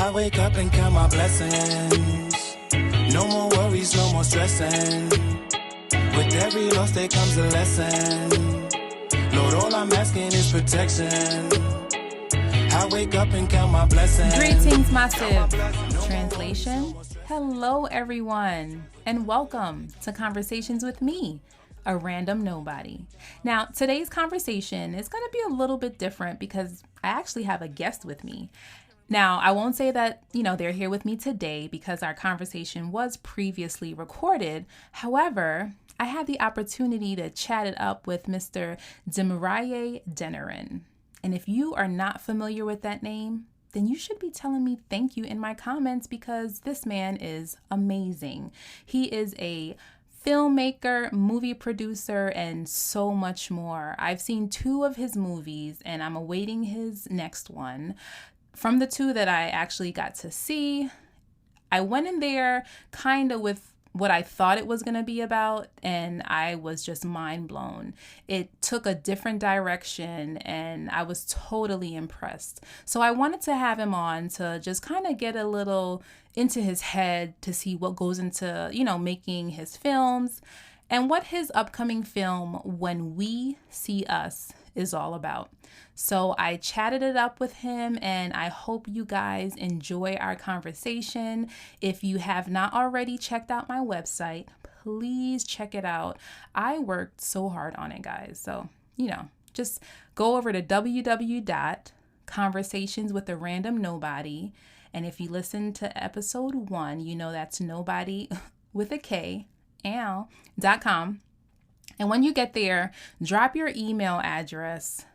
I wake up and count my blessings. No more worries, no more stressing. With every loss there comes a lesson. Lord, all I'm asking is protection. I wake up and count my blessings. Greetings, massive. Translation. Hello, everyone, and welcome to Conversations with me, a random nobody. Now, today's conversation is going to be a little bit different because I actually have a guest with me. Now, I won't say that, they're here with me today because our conversation was previously recorded. However, I had the opportunity to chat it up with Mr. Diemiruaye Deniran. And if you are not familiar with that name, then you should be telling me thank you in my comments because this man is amazing. He is a filmmaker, movie producer, and so much more. I've seen 2 of his movies and I'm awaiting his next one. From the 2 that I actually got to see, I went in there kind of with what I thought it was going to be about, and I was just mind blown. It took a different direction, and I was totally impressed. So I wanted to have him on to just kind of get a little into his head to see what goes into, making his films and what his upcoming film, When We See Us, is all about. So I chatted it up with him and I hope you guys enjoy our conversation. If you have not already checked out my website, please check it out. I worked so hard on it, guys. So, just go over to www.conversationswitharandom and if you listen to episode 1, that's nobody with a K, .com. And when you get there, drop your email address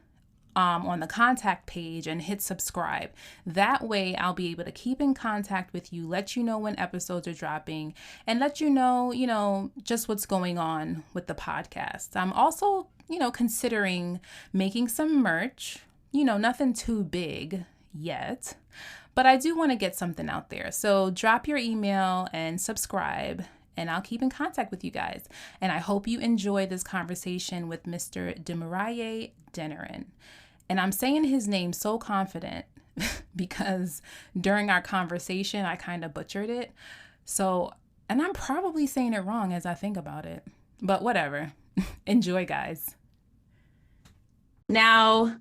on the contact page and hit subscribe. That way I'll be able to keep in contact with you, let you know when episodes are dropping, and let you know, just what's going on with the podcast. I'm also, considering making some merch, nothing too big yet, but I do want to get something out there. So drop your email and subscribe, and I'll keep in contact with you guys. And I hope you enjoy this conversation with Mr. Diemiruaye Deniran. And I'm saying his name so confident because during our conversation, I kind of butchered it. So, and I'm probably saying it wrong as I think about it, but whatever. Enjoy, guys. Now,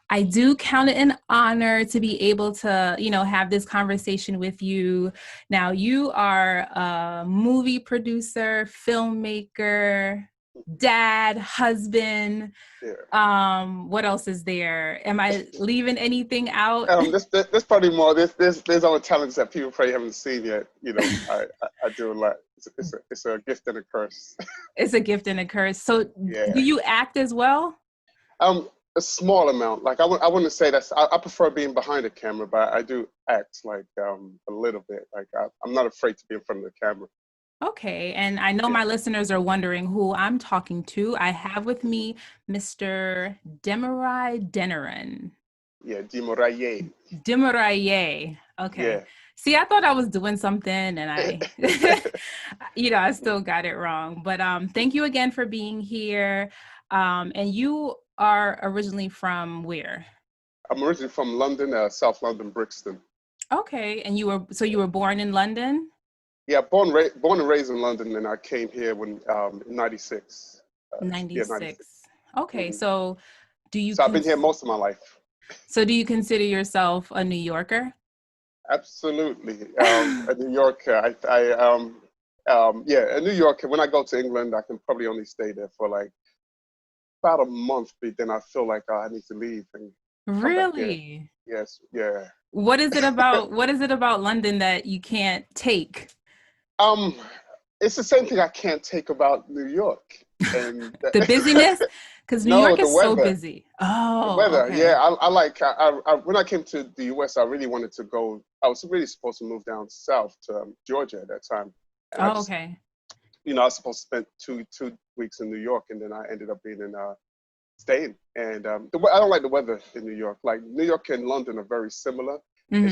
I do count it an honor to be able to, have this conversation with you. Now, you are a movie producer, filmmaker, dad, husband. Yeah. What else is there? Am I leaving anything out? There's probably more. There's other talents that people probably haven't seen yet. I do a lot. It's a gift and a curse. It's a gift and a curse. So Yeah. Do you act as well? A small amount. Like I wouldn't say that's. I prefer being behind the camera, but I do act like a little bit. Like I'm not afraid to be in front of the camera. Okay, and I know my listeners are wondering who I'm talking to. I have with me Mr. Diemiruaye Deniran. Yeah, Diemiruaye. Diemiruaye. Okay. Yeah. See, I thought I was doing something and I I still got it wrong. But thank you again for being here. And you are originally from where? I'm originally from London, South London, Brixton. Okay, and you were born in London? Yeah, born and raised in London, and I came here when in '96. 96. Okay, Mm-hmm. So I've been here most of my life. So do you consider yourself a New Yorker? Absolutely, a New Yorker. A New Yorker. When I go to England, I can probably only stay there for like about a month, but then I feel like I need to leave. And really? Yes. Yeah. What is it about London that you can't take? It's the same thing I can't take about New York. And the busyness? Because New York is so busy. Oh, the weather. Okay. Yeah, I when I came to the US, I really wanted to go. I was really supposed to move down south to Georgia at that time. And okay. I was supposed to spend two weeks in New York, and then I ended up being staying. And I don't like the weather in New York. Like New York and London are very similar. Mm-hmm.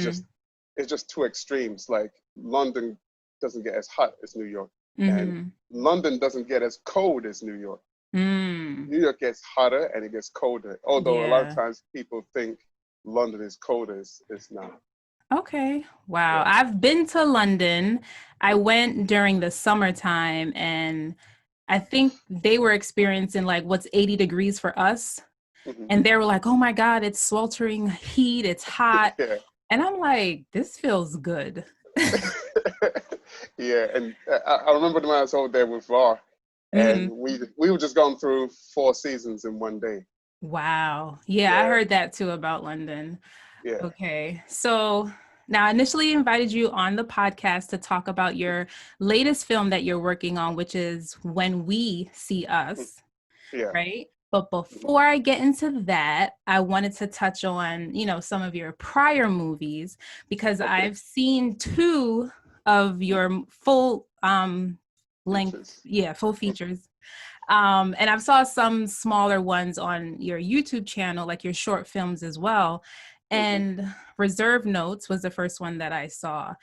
It's just 2 extremes. Like London doesn't get as hot as New York, Mm-hmm. and London doesn't get as cold as New York. Mm. New York gets hotter and it gets colder. Although a lot of times people think London is colder, it's not. Okay. Wow. Yeah. I've been to London. I went during the summertime and I think they were experiencing like what's 80 degrees for us. Hmm. And they were like, oh my God, it's sweltering heat, it's hot. Yeah. And I'm like, this feels good. Yeah, and I remember when I was over there with VAR, and Mhm. we were just going through 4 seasons in one day. Wow. Yeah, I Yeah, heard that too about London. yeah. Okay. So now I initially invited you on the podcast to talk about your latest film that you're working on, which is When We See Mm, Us, yeah. right? But Mhm. before I get into that, I wanted to touch on, some of your prior movies because Okay. I've seen two of Mm, your full length, features. yeah, full Mm, features. And I've saw some smaller ones on your YouTube channel, like your short films as well. mhm. And Reserve Notes was the first one that I saw.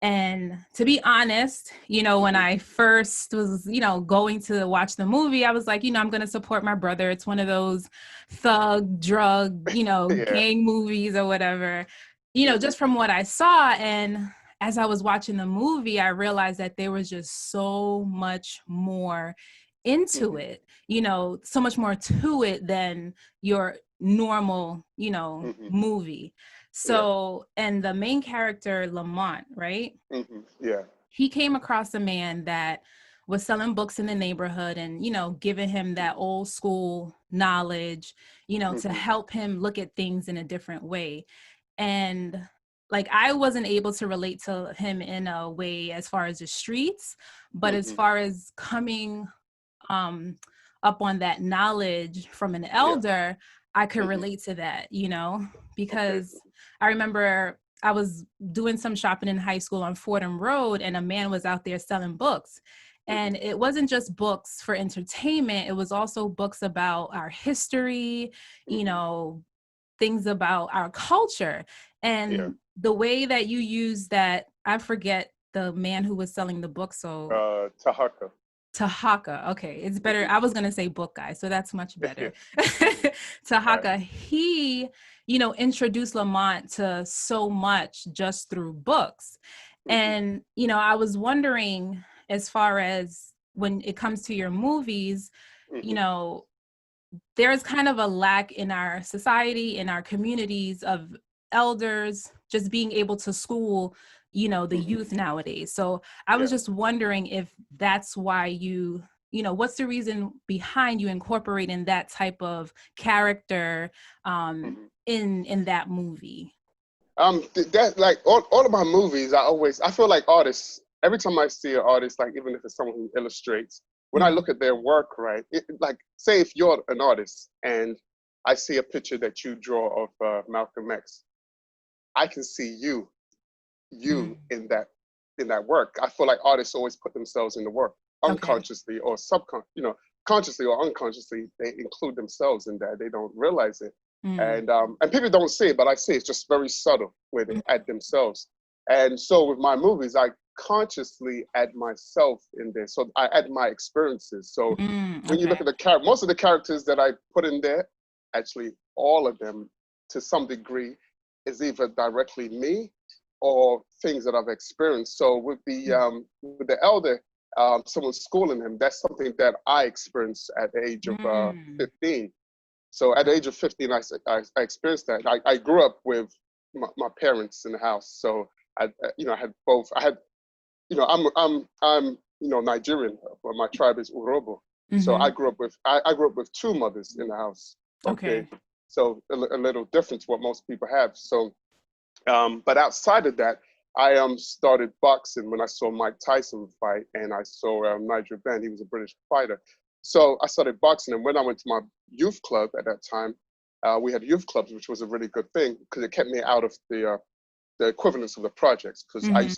And to be honest, when Mhm. I first was, going to watch the movie, I was like, I'm going to support my brother. It's one of those thug, drug, Yeah. gang movies or whatever, Mhm. just from what I saw. And as I was watching the movie, I realized that there was just so much more into Mhm. it, so much more to it than your normal, Mhm. movie. Yeah. So, and the main character, Lamont, right? Mhm. Yeah. He came across a man that was selling books in the neighborhood and, giving him that old school knowledge, to Mhm. help him look at things in a different way. And like I wasn't able to relate to him in a way as far as the streets, but as Mhm. far as coming um up on that knowledge from an Yeah. elder, I could Mhm. relate to that, Okay. because I remember I was doing some shopping in high school on Fordham Road and a man was out there selling books. Mhm. And it wasn't just books for entertainment, it was also books about our history, Mhm. things about our culture. Yeah. And the way that you use that, I forget the man who was selling the book. So Tahaka. Tahaka. Okay, it's better. Mhm. I was gonna say book guy, so that's much Yeah. better. Mhm. All right. Tahaka, he, introduced Lamont to so much just through books. Mhm. And, I was wondering, as far as when it comes to your movies, you Mhm. know, there's kind of a lack in our society, in our communities of elders just being able to school, the Mhm. youth nowadays. So I was Yeah. just wondering if that's why what's the reason behind you incorporating that type of character Mhm. in that movie. That like all of my movies, I feel like artists. Every time I see an artist, like even if it's someone who illustrates, when I Mhm. look at their work, right? Like say if you're an artist and I see a picture that you draw of Malcolm X, I can see you Mm. in that work. I feel like artists always put themselves in the work Okay. unconsciously or consciously or unconsciously. They include themselves in that. They don't realize it, Mm. and people don't see it, but I see it's just very subtle where they add themselves. And so with my movies, I consciously add myself in there. So I add my experiences. So when you Okay. look at the character, most of the characters that I put in there, actually all of them to some degree, is either directly me or things that I've experienced. So with the elder, someone schooling him, that's something that I experienced at the age of Mm. 15. So at the age of 15, I experienced that. I grew up with my parents in the house. So I had both. I had, I'm Nigerian, but my tribe is Urobo. So Mm-hmm. I grew up with two mothers in the house. Okay, Okay. so a little different to what most people have. So but outside of that, I started boxing when I saw Mike Tyson fight, and I saw Nigel Benn. He was a British fighter. So I started boxing, and when I went to my youth club at that time, we had youth clubs, which was a really good thing because it kept me out of the equivalence of the projects. Because Mm-hmm. I used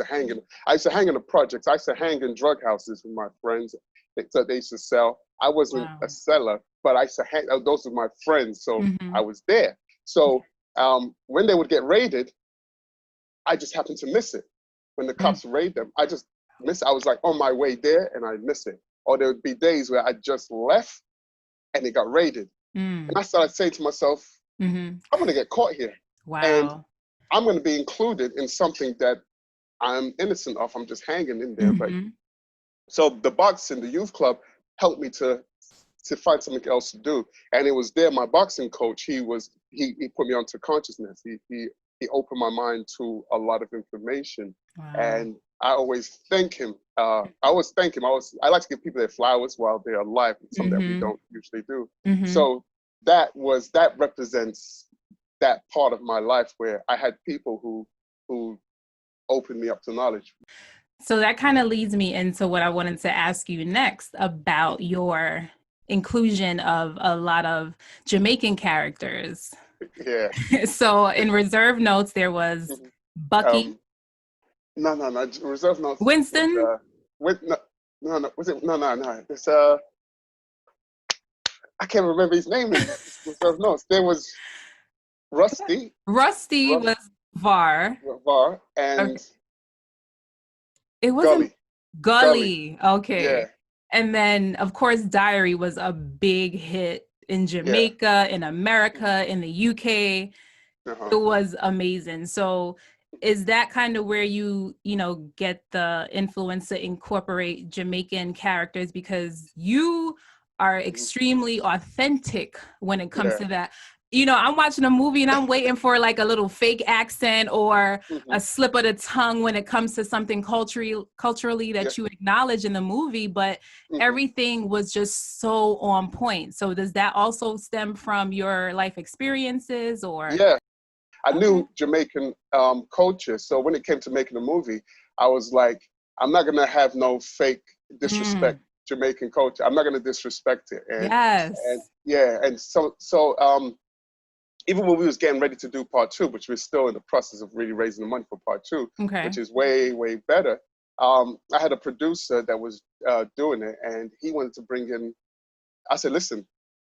to hang in the projects. I used to hang in drug houses with my friends that they used to sell. I wasn't a Wow. seller, but I used to hang. Those were my friends, so Mm-hmm. I was there. So when they would get raided, I just happened to miss it. When the Mm. cops raid them, I just miss it. I was like on my way there and I miss it. Or there would be days where I just left and it got raided. And Mm. I started saying to myself, Mm-hmm. I'm gonna get caught here. And Wow. I'm going to be included in something that I'm innocent of. I'm just hanging in there. But Mm-hmm. so the boxing, the youth club, helped me to find something else to do. And it was there, my boxing coach, he put me onto consciousness. He opened my mind to a lot of information. Wow. And I always thank him. I like to give people their flowers while they're alive, something that we Mm-hmm. don't usually do. Mm-hmm. So that represents that part of my life where I had people who opened me up to knowledge. So that kind of leads me into what I wanted to ask you next about your inclusion of a lot of Jamaican characters. Yeah. So in Reserve Notes, there was Bucky. No. Reserve Notes Winston. was no. Was it no? It's I can't remember his name in Reserve Notes. There was Rusty. Rusty was VAR. VAR and Okay. It wasn't Gully. Gully. Okay. Yeah. And then, of course, Diary was a big hit in Yeah. Jamaica, in America, in the UK. Uh-huh. It was amazing. So is that kind of where you get the influence to incorporate Jamaican characters, because you are extremely authentic when it comes Yeah. to that? I'm watching a movie and I'm waiting for like a little fake accent or a slip of the tongue when it comes to something culturally that you acknowledge in the movie, but everything was just so on point. So does that also stem from your life experiences or? Yeah. I knew Jamaican culture. So when it came to making a movie, I was like, I'm not going to have no fake disrespect Jamaican culture. I'm not going to disrespect it. And so even when we was getting ready to do part 2, which we're still in the process of really raising the money for part 2, which is way, way better. I had a producer that was doing it, and he wanted to bring in, I said, listen,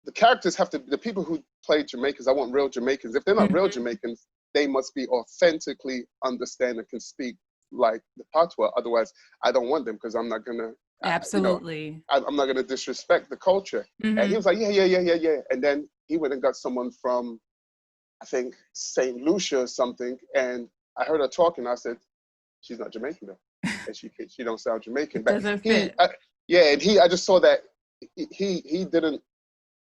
the characters have to, the people who play Jamaicans, I want real Jamaicans. If they're not real Jamaicans, they must be authentically understand and can speak like the patois. Otherwise, I don't want them, because I'm not going to, absolutely. I'm not going to disrespect the culture. And he was like, yeah. And then he went and got someone from, I think, St. Lucia or something. And I heard her talking. I said, she's not Jamaican though. And she don't sound Jamaican. But doesn't fit. I just saw that he didn't,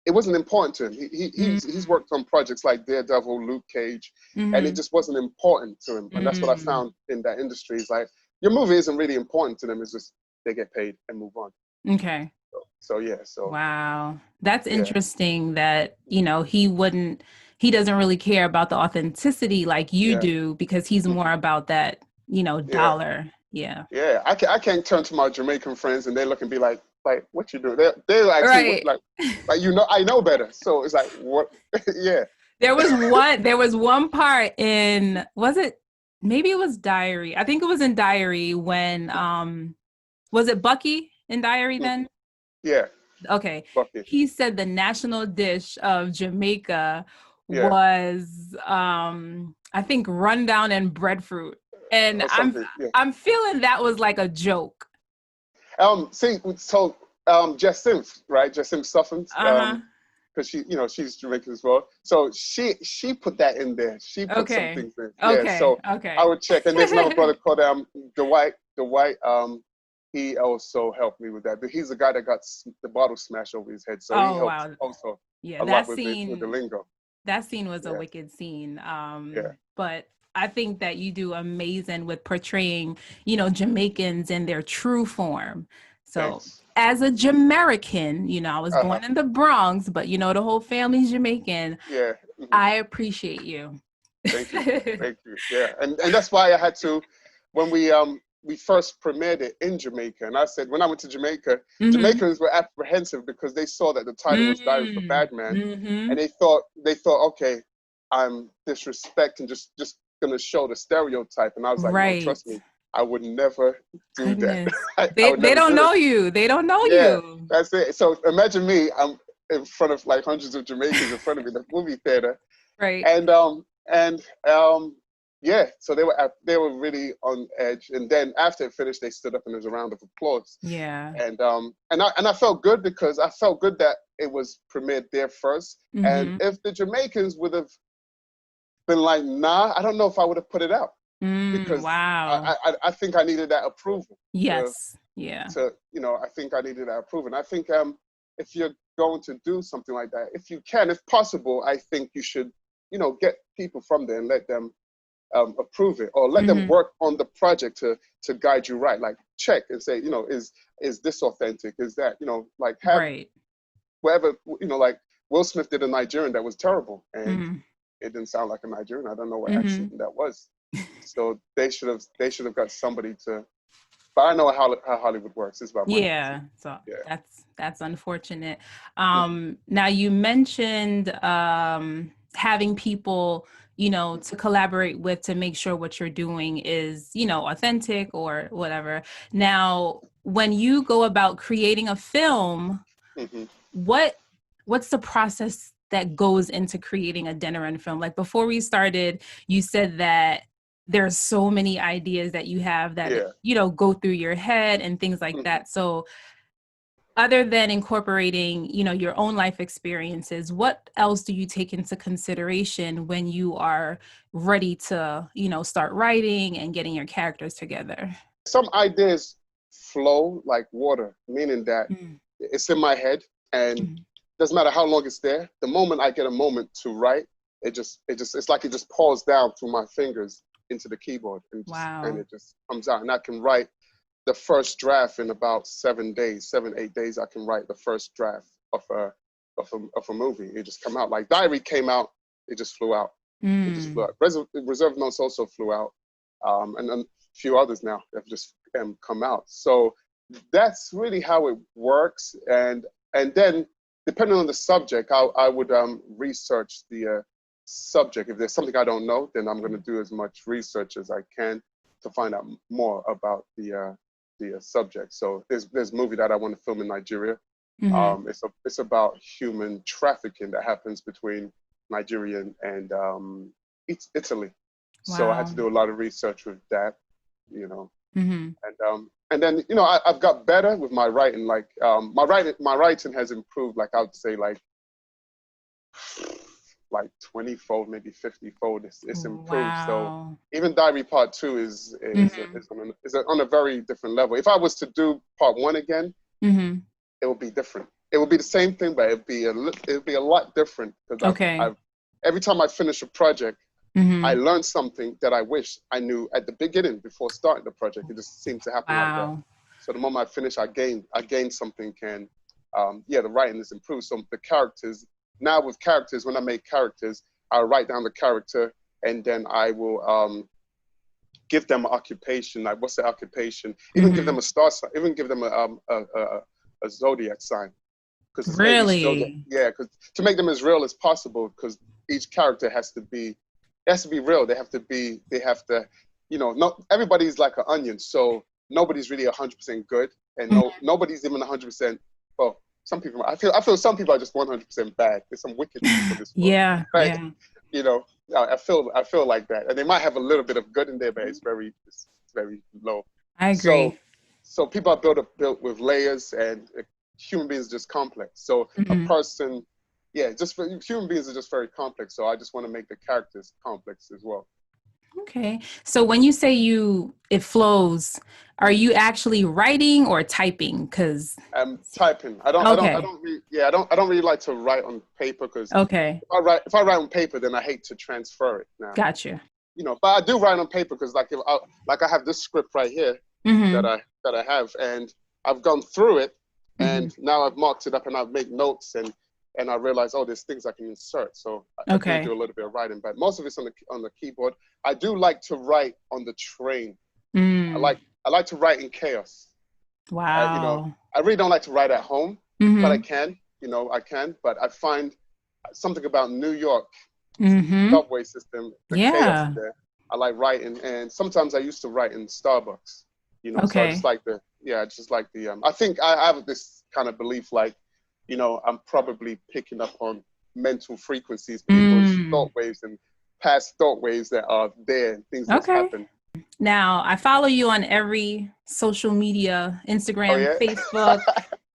it wasn't important to him. He's worked on projects like Daredevil, Luke Cage, and it just wasn't important to him. And that's what I found in that industry. Is like, your movie isn't really important to them. It's just they get paid and move on. Okay. So wow, that's interesting that he doesn't really care about the authenticity like you do, because he's more about that dollar. Yeah I can't turn to my Jamaican friends and they look and be like what you do? They're actually right. like I know better. So it's like, what? Yeah. There was one part in, maybe it was Diary. I think it was in Diary when was it Bucky in Diary then? Yeah. Okay. Bucky. He said the national dish of Jamaica was I think rundown and breadfruit. And I'm feeling that was like a joke. Jess Sims, right? Jess Sims Suffens. Because she's Jamaican as well. So she put that in there. She put some things in. Yeah. So I would check. And there's another brother called Dwight. He also helped me with that. But he's the guy that got the bottle smashed over his head. So he helped also a lot with the lingo. That scene was a wicked scene. But I think that you do amazing with portraying, Jamaicans in their true form. So as a Jamaican, I was born in the Bronx, but the whole family's Jamaican. Yeah. I appreciate you. Thank you. Thank you. Yeah. And that's why I had to, when we first premiered it in Jamaica, and I said, when I went to Jamaica, Jamaicans were apprehensive because they saw that the title was Diary of a Bad Man, and they thought, okay, I'm disrespecting, just gonna show the stereotype, and I was like, no, trust me, I would never do that. They don't know you. They don't know you. That's it. So imagine me, I'm in front of like hundreds of Jamaicans in front of me in the movie theater, right? So they were really on edge. And then after it finished, they stood up and there was a round of applause. Yeah. And I felt good, because I felt good that it was premiered there first. And if the Jamaicans would have been like, nah, I don't know if I would have put it out because Wow. I think I needed that approval. Yes. Yeah. I think I needed that approval. And I think if you're going to do something like that, if you can, if possible, I think you should, get people from there and let them approve it, or let them work on the project to guide you right. Like check and say, is this authentic? Is that, like have Right. whatever, like Will Smith did a Nigerian that was terrible, and it didn't sound like a Nigerian. I don't know what accent that was. So they should have got somebody to. But I know how Hollywood works. It's about money. Yeah. So Yeah. that's unfortunate. Now you mentioned having people, to collaborate with to make sure what you're doing is, authentic or whatever. Now, when you go about creating a film, what's the process that goes into creating a Deniran film? Like before we started, you said that there's so many ideas that you have that, go through your head and things like that. So other than incorporating, your own life experiences, what else do you take into consideration when you are ready to, start writing and getting your characters together? Some ideas flow like water, meaning that it's in my head and doesn't matter how long it's there. The moment I get a moment to write, it's like it just pours down through my fingers into the keyboard and it just comes out, and I can write the first draft in about 7 days, 8 days. I can write the first draft of a movie. It just come out. Like Diary came out, it just flew out. It just flew out. Reserve Notes also flew out, and a few others now have just come out. So that's really how it works. And then depending on the subject, I would research the subject. If there's something I don't know, then I'm going to do as much research as I can to find out more about the subject. So there's a movie that I want to film in Nigeria. It's about human trafficking that happens between Nigeria and Italy. Wow. So I had to do a lot of research with that, and then I've got better with my writing. Like my writing has improved. Like I would say like 20-fold, maybe 50-fold. It's improved. Wow. So even Diary Part 2 is on a very different level. If I was to do Part 1 again, it would be different. It would be the same thing, but it'd be a lot different because every time I finish a project, I learned something that I wish I knew at the beginning before starting the project. It just seems to happen like that. So the moment I finish, I gain something. The writing is improved. So the characters. Now with characters, when I make characters, I'll write down the character and then I will give them an occupation. Like what's their occupation? Even give them a star sign. Even give them a zodiac sign. Really? Because to make them as real as possible, because each character has to be real. They have to, not everybody's like an onion. So nobody's really 100% good, and nobody's even 100%. Well, some people, I feel some people are just 100% bad. There's some wicked people in this world. Yeah. I feel like that, and they might have a little bit of good in there, but it's very low. I agree. So people are built with layers, and human beings are just complex. So a person, human beings are just very complex. So I just want to make the characters complex as well. Okay. So when you say it flows, are you actually writing or typing? Because I'm typing. I don't really like to write on paper because if I write on paper, then I hate to transfer it now. Gotcha. But I do write on paper because like I have this script right here that I have, and I've gone through it, and now I've marked it up and I've made notes and I realize, there's things I can insert. So I can do a little bit of writing, but most of it's on the keyboard. I do like to write on the train. I like to write in chaos. Wow. I really don't like to write at home, but I can. But I find something about New York subway system, the chaos there. I like writing, and sometimes I used to write in Starbucks. So I just like I think I have this kind of belief, like, I'm probably picking up on mental frequencies, people's thought waves and past thought waves that are there, and things that happen. Now, I follow you on every social media, Instagram, Facebook,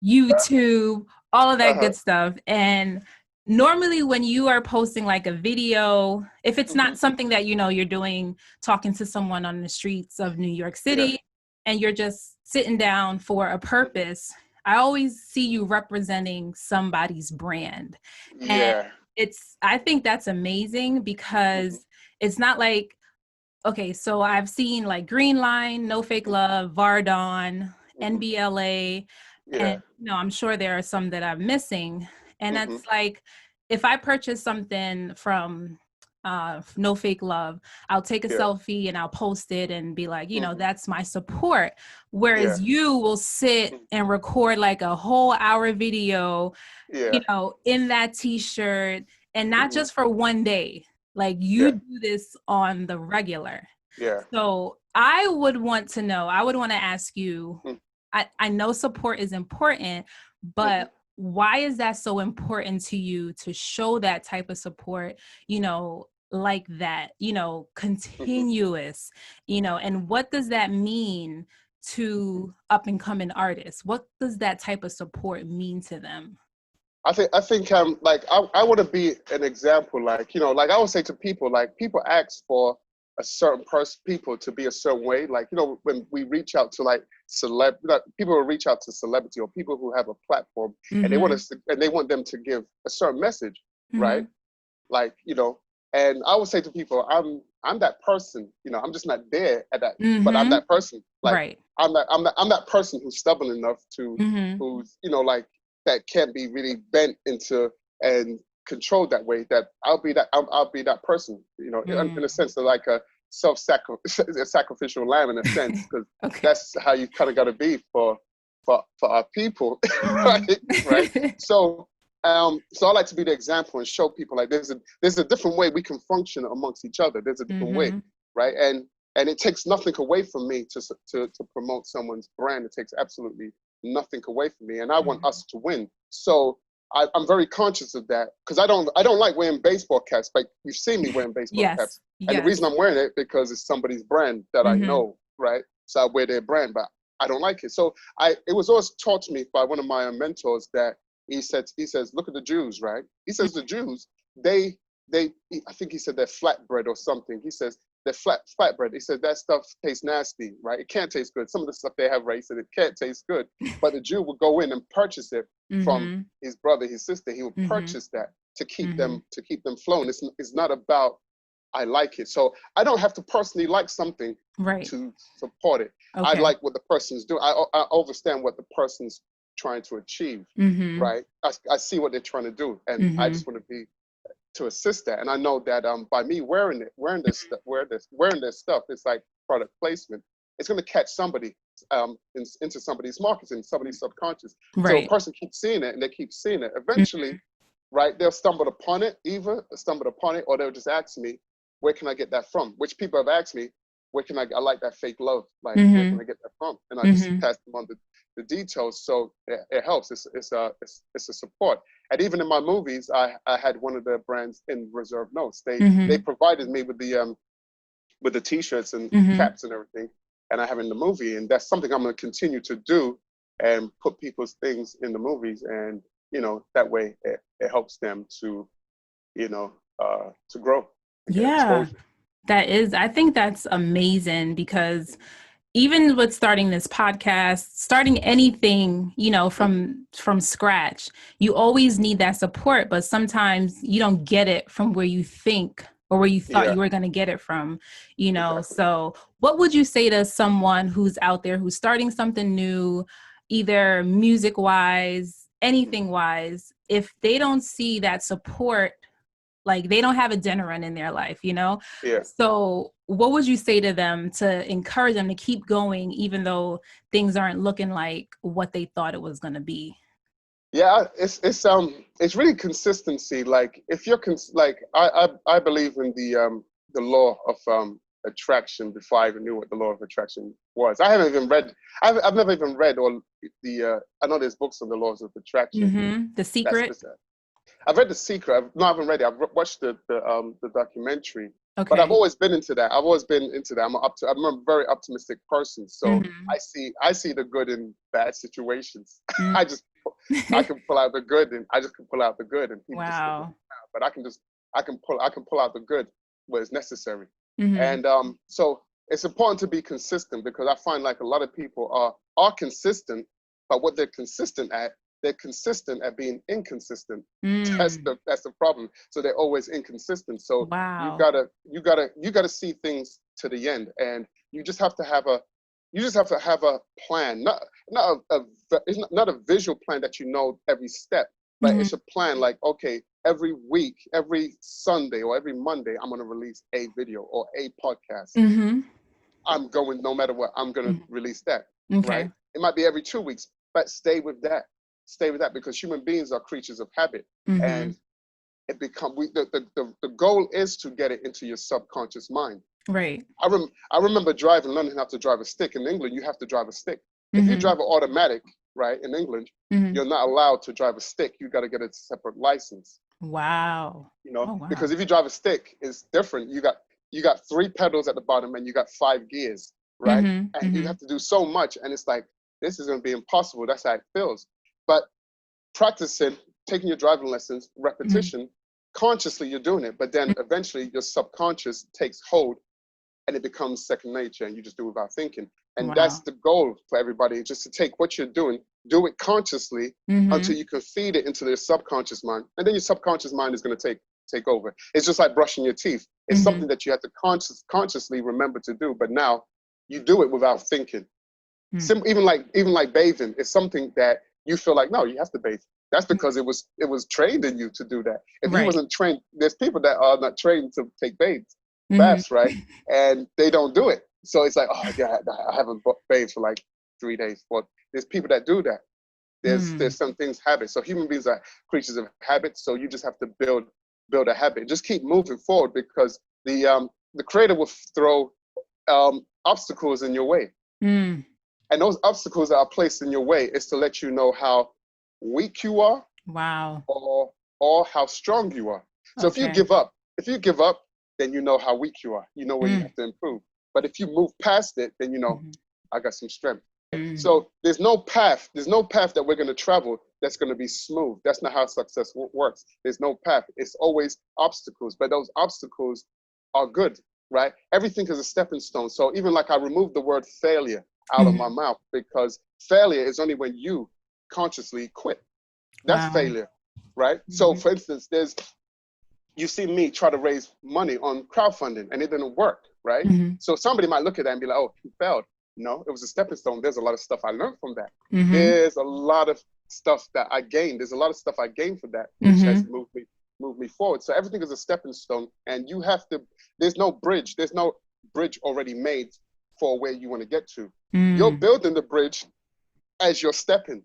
YouTube, all of that good stuff. And normally when you are posting like a video, if it's not something that, you're doing, talking to someone on the streets of New York City, and you're just sitting down for a purpose, I always see you representing somebody's brand. And I think that's amazing because it's not like, okay, so I've seen like Green Line, No Fake Love, Vardon, NBLA, and I'm sure there are some that I'm missing. And that's like, if I purchase something from No Fake Love, I'll take a selfie and I'll post it and be like, that's my support. Whereas you will sit and record like a whole hour video, in that t-shirt, and not just for one day. Like you do this on the regular. So I would want to ask you, I know support is important, but why is that so important to you to show that type of support, like that, continuous, and what does that mean to up and coming artists? What does that type of support mean to them? I think like I want to be an example, like like I always say to people, like people ask for a certain people to be a certain way, like when we reach out to like people will reach out to celebrity or people who have a platform, and they want us to, and they want them to give a certain message, right? Like and I would say to people, I'm that person, I'm just not there at that, but I'm that person, like I'm that person who's stubborn enough to who's like that can't be really bent into and controlled that way, that I'll be that person, in a sense of like a sacrificial lamb in a sense, because that's how you kind of got to be for our people, right? So I like to be the example and show people like there's a different way we can function amongst each other. There's a different way, right? And it takes nothing away from me to promote someone's brand. It takes absolutely nothing away from me, and I want us to win. So I'm very conscious of that, because I don't like wearing baseball caps, but you've seen me wearing baseball caps, and the reason I'm wearing it because it's somebody's brand that I know, right? So I wear their brand, but I don't like it. So it was always taught to me by one of my mentors that he says, look at the Jews, right? He says the Jews, they I think he said they're flatbread or something. He says they're flatbread. He said that stuff tastes nasty, right? It can't taste good. Some of the stuff they have, right? He said it can't taste good. But the Jew would go in and purchase it from his brother, his sister. He would purchase that to keep them flowing. It's not about I like it. So I don't have to personally like something to support it. I like what the person's doing. I understand what the person's trying to achieve, right? I see what they're trying to do, and I just want to be to assist that. And I know that by me wearing this stuff, it's like product placement. It's going to catch somebody into somebody's markets, in somebody's subconscious. So a person keeps seeing it, and they keep seeing it. Eventually, right? They'll stumble upon it, or they'll just ask me, where can I get that from? Which people have asked me, where can I like that fake love? Like, where can I get that from? And I just pass them on the details. So it helps. It's a support. And even in my movies, I had one of the brands in reserve notes. They provided me with the t-shirts and caps and everything, and I have in the movie. And that's something I'm going to continue to do, and put people's things in the movies. And, that way it helps them to, to grow. Yeah, I think that's amazing, because even with starting this podcast, starting anything, from scratch, you always need that support, but sometimes you don't get it from where you think or where you thought you were going to get it from, So what would you say to someone who's out there, who's starting something new, either music wise, anything wise, if they don't see that support? Like they don't have a Deniran in their life, So what would you say to them to encourage them to keep going, even though things aren't looking like what they thought it was going to be? Yeah, it's really consistency. Like if you're I believe in the law of attraction before I even knew what the law of attraction was. I haven't even read. I've never even read all the. I know there's books on the laws of attraction. The Secret. I've read The Secret. I haven't read it. I've watched the documentary. Okay. But I've always been into that. I'm a very optimistic person. So I see the good in bad situations. I can pull out the good, and I just can pull out the good, and people just look at Wow. me now. But I can pull out the good where it's necessary. Mm-hmm. And so it's important to be consistent, because I find like a lot of people are consistent, but what they're consistent at being inconsistent. That's the problem. So they're always inconsistent. So Wow. you gotta see things to the end, and you just have to have a plan, it's not a visual plan that you know every step, but Mm-hmm. it's a plan like, okay, every week, every Sunday or every Monday, I'm going to release a video or a podcast. Mm-hmm. I'm going, no matter what, I'm going to release that, Okay. right? It might be every 2 weeks, but stay with that, because human beings are creatures of habit. Mm-hmm. And the goal is to get it into your subconscious mind. Right. I remember learning how to drive a stick. In England, you have to drive a stick. If you drive an automatic, right, in England, you're not allowed to drive a stick. You got to get a separate license. Wow. You know, Oh, wow. because if you drive a stick, it's different. You got 3 pedals at the bottom and you got 5 gears, right? And you have to do so much, and it's like, this is going to be impossible. That's how it feels. But practicing, taking your driving lessons, repetition, consciously you're doing it, but then eventually your subconscious takes hold and it becomes second nature, and you just do it without thinking. And that's the goal for everybody, just to take what you're doing, do it consciously until you can feed it into their subconscious mind. And then your subconscious mind is going to take over. It's just like brushing your teeth. It's something that you have to consciously remember to do, but now you do it without thinking. Even like bathing is something that you feel like, no, you have to bathe. That's because it was trained in you to do that. If you wasn't trained, there's people that are not trained to take baths, right? And they don't do it. So it's like, oh yeah, I haven't bathed for like 3 days. Well, there's people that do that. There's some things habits. So human beings are creatures of habits. So you just have to build a habit. Just keep moving forward, because the creator will throw obstacles in your way. And those obstacles that are placed in your way is to let you know how weak you are. Wow. Or how strong you are. So if you give up, then you know how weak you are. You know where you have to improve. But if you move past it, then you know, I got some strength. So there's no path that we're going to travel that's going to be smooth. That's not how success works. There's no path. It's always obstacles, but those obstacles are good, right? Everything is a stepping stone. So even like I removed the word failure out of my mouth, because failure is only when you consciously quit. That's failure, right? So for instance, you see me try to raise money on crowdfunding and it didn't work, right? So somebody might look at that and be like, oh, he failed. No, it was a stepping stone. There's a lot of stuff I learned from that. There's a lot of stuff that I gained. There's a lot of stuff I gained from that, which has moved me forward. So everything is a stepping stone, and you have to, there's no bridge already made for where you want to get to. You're building the bridge as you're stepping.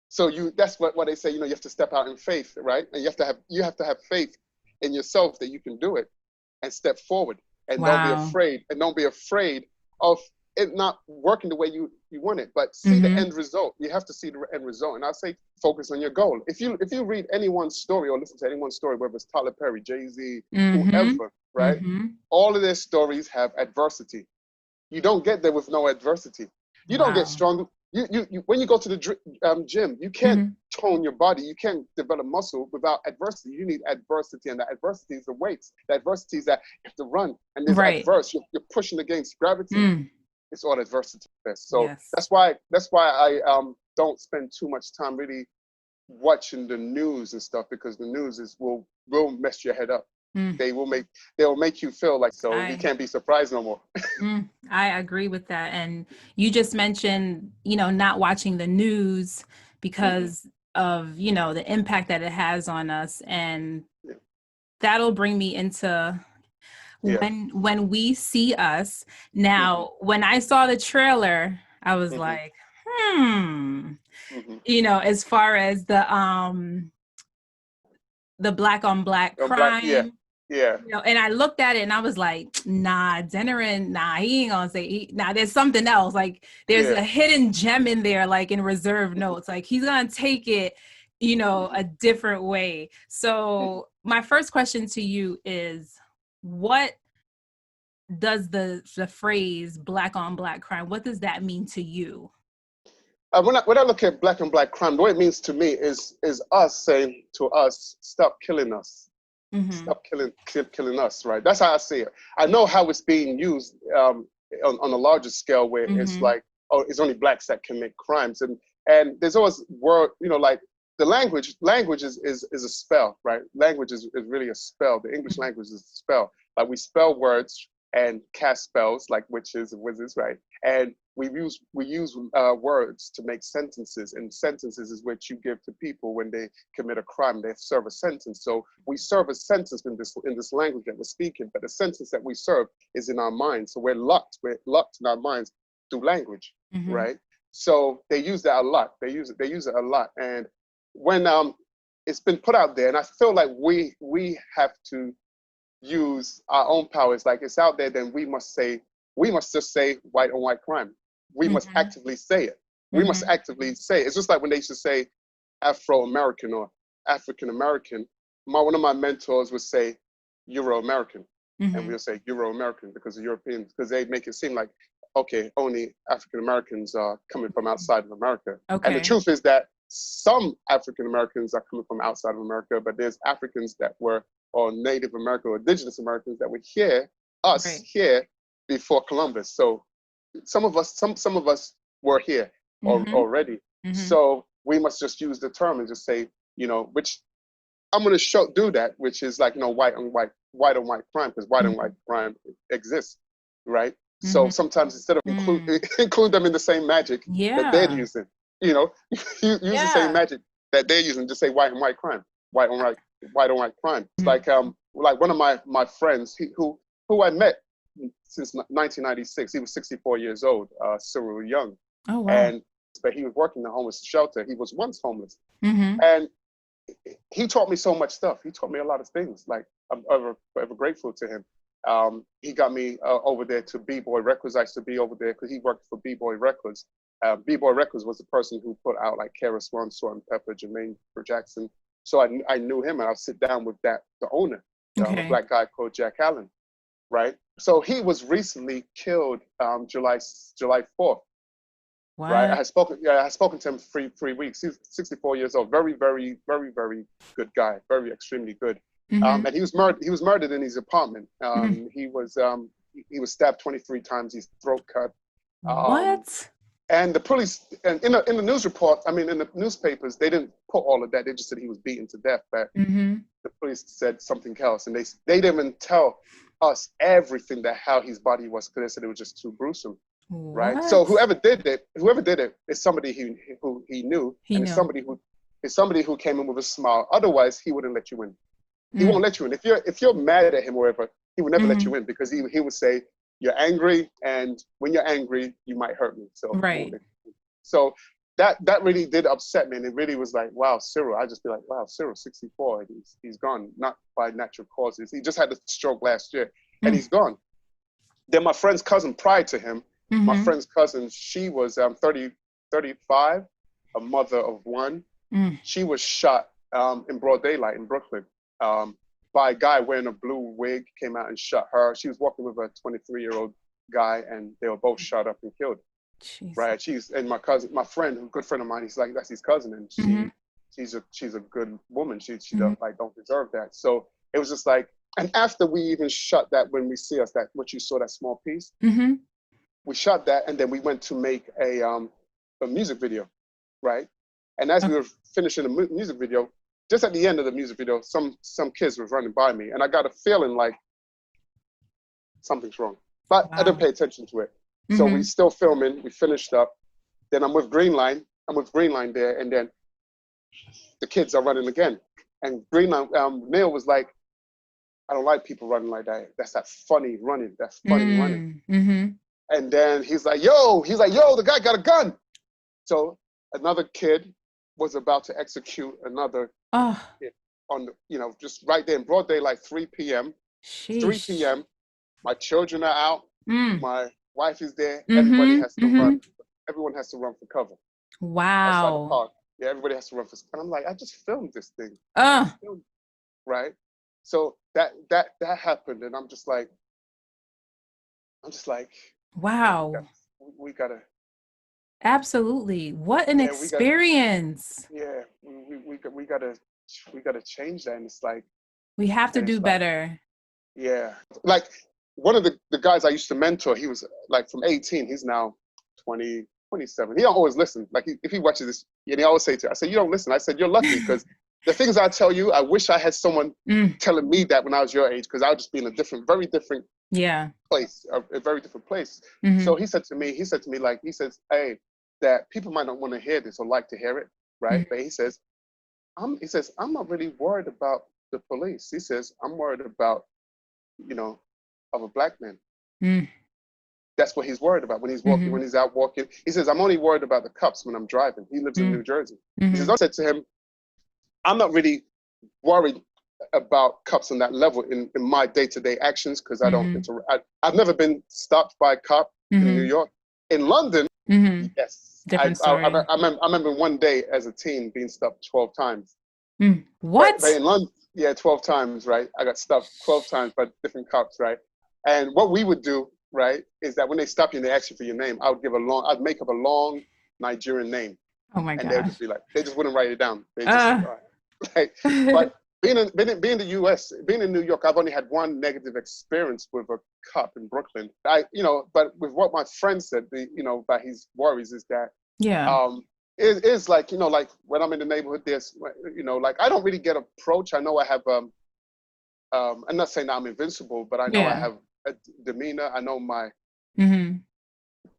So that's what they say, you have to step out in faith, right? And you have to have faith in yourself that you can do it and step forward, and don't be afraid of it not working the way you want it, but see the end result. You have to see the end result. And I say, focus on your goal. If you read anyone's story or listen to anyone's story, whether it's Tyler Perry, Jay-Z, whoever, right? All of their stories have adversity. You don't get there with no adversity. You don't get strong. You when you go to the gym, you can't tone your body. You can't develop muscle without adversity. You need adversity, and the adversity is the weights. The adversity is that you have to run, and there's adverse. You're pushing against gravity. It's all adversity. So that's why I don't spend too much time really watching the news and stuff, because the news will mess your head up. They will make you feel like, so you can't be surprised no more. I agree with that. And you just mentioned, not watching the news because of, the impact that it has on us. And that'll bring me into when we see us. Now, when I saw the trailer, I was like, as far as the black on black crime. Yeah. And I looked at it and I was like, nah, Deniran, he ain't gonna say, there's something else. Like there's a hidden gem in there, like in reserve notes. Like he's gonna take it, a different way. So my first question to you is, what does the phrase black on black crime, what does that mean to you? when I look at black and black crime, what it means to me is us saying to us, stop killing us. Stop killing us, right? That's how I see it. I know how it's being used on a larger scale, where it's like, oh, it's only blacks that commit crimes, and there's always word, like the language is a spell, right? Language is really a spell. The English language is a spell. Like we spell words and cast spells like witches and wizards, right? And we use words to make sentences, and sentences is what you give to people when they commit a crime. They serve a sentence. So we serve a sentence in this language that we're speaking, but the sentence that we serve is in our minds. So we're locked in our minds through language, right? So they use that a lot. They use it a lot. And when it's been put out there, and I feel like we have to use our own powers. Like it's out there, then we must just say white on white crime. We must actively say it. We must actively say it. It's just like when they used to say Afro-American or African-American. One of my mentors would say Euro-American. And we'll say Euro-American because of Europeans, because they make it seem like, okay, only African-Americans are coming from outside of America. Okay. And the truth is that some African-Americans are coming from outside of America, but there's Africans that were, or Native American or Indigenous Americans that were here before Columbus. So some of us were here already. So we must just use the term and just say, which I'm going to do that, which is like, white on white crime, because white on white crime exists, right? So sometimes instead of include them in the same magic that they're using, use the same magic that they're using, just say white on white crime, white on white crime. It's like one of my friends who I met since 1996. He was 64 years old, Cyril Young. Oh, wow. But he was working in a homeless shelter. He was once homeless. And he taught me so much stuff. He taught me a lot of things. Like, I'm forever grateful to him. He got me over there to B-Boy Records. I used to be over there because he worked for B-Boy Records. B-Boy Records was the person who put out like KRS-One, Salt and Pepper, Jermaine Jackson. So I knew him, and I'd sit down with the owner, a black guy called Jack Allen, right? So he was recently killed July 4th. What? Right. I had spoken to him for 3 weeks. He's 64 years old. Very, very, very, very good guy. Very, extremely good. And he was murdered in his apartment. He was stabbed 23 times. His throat cut. What? And the police, and in the news report, in the newspapers, they didn't put all of that. They just said he was beaten to death. But the police said something else, and they didn't even tell us everything how his body was, because they said it was just too gruesome. Right. What? So whoever did it is somebody who he knew, and it's somebody who came in with a smile. Otherwise, he wouldn't let you in. He won't let you in. If you're mad at him or whatever, he would never let you in, because he would say, you're angry, and when you're angry, you might hurt me. So So that really did upset me, and it really was like, wow, Cyril. I just be like, wow, Cyril, 64, he's gone, not by natural causes. He just had a stroke last year, and he's gone. Then my friend's cousin, prior to him, my friend's cousin, she was 35, a mother of one. She was shot in broad daylight in Brooklyn by a guy wearing a blue wig, came out and shot her. She was walking with a 23-year-old guy, and they were both shot up and killed. Jesus. Right. And my cousin, my friend, a good friend of mine, he's like, that's his cousin, and she's a good woman. She don't deserve that. So it was just like, and after we even shot that, when we see us, that what you saw, that small piece, we shot that, and then we went to make a music video, right? And as we were finishing the music video, just at the end of the music video, some kids were running by me, and I got a feeling like something's wrong, but I didn't pay attention to it. So we still filming. We finished up. Then I'm with Greenline. There, and then the kids are running again. And Greenline, Neil was like, I don't like people running like that. That's that funny running. That's funny running. And then he's like, yo, the guy got a gun. So another kid was about to execute another kid on just right there in broad daylight, 3 p.m. Sheesh. 3 p.m. My children are out. My wife is there. Everybody has to run. Everyone has to run for cover. Wow. Outside the park. Yeah, everybody has to run for. And I'm like, I just filmed this thing. Right. So that happened, and I'm just like, wow. We gotta Absolutely. What an Yeah, experience. we gotta change that. And it's like, We have to and do it's like, better. yeah, like one of the guys I used to mentor, he was like from 18, he's now 20, 27. He don't always listen. Like if he watches this, and he always say to me, I said, you don't listen. I said, you're lucky because the things I tell you, I wish I had someone Mm, telling me that when I was your age, because I would just be in a different, very different yeah. place, a very different place. Hmm. So he said to me, like, he says, hey, that people might not want to hear this or like to hear it, right? But he says, I'm not really worried about the police. He says, I'm worried about, you know, of a black man. Mm, That's what he's worried about when he's walking, hmm. when he's out walking. He says, I'm only worried about the cops when I'm driving. He lives in Mm, New Jersey. He says, hmm. I said to him, I'm not really worried about cops on that level in my day-to-day actions because I don't Hmm. interact. I've never been stopped by a cop in New Hmm. York. In London, Hmm. yes. Different story. I remember one day as a teen being stopped 12 times. Mm. But What? in London, yeah, 12 times, right? I got stopped 12 times by different cops, right? And what we would do, right, is that when they stop you and they ask you for your name, I'd make up a long Nigerian name. Oh my And they would gosh. just be like, they just wouldn't write it down. They just, Uh, like, but being in the US, being in New York, I've only had one negative experience with a cop in Brooklyn. But with what my friend said, about his worries is that, yeah. um, it is like, like when I'm in the neighborhood, there's, like I don't really get approached. I know I have, I'm not saying that I'm invincible, but I know I Yeah. have a demeanor. I know my Hmm.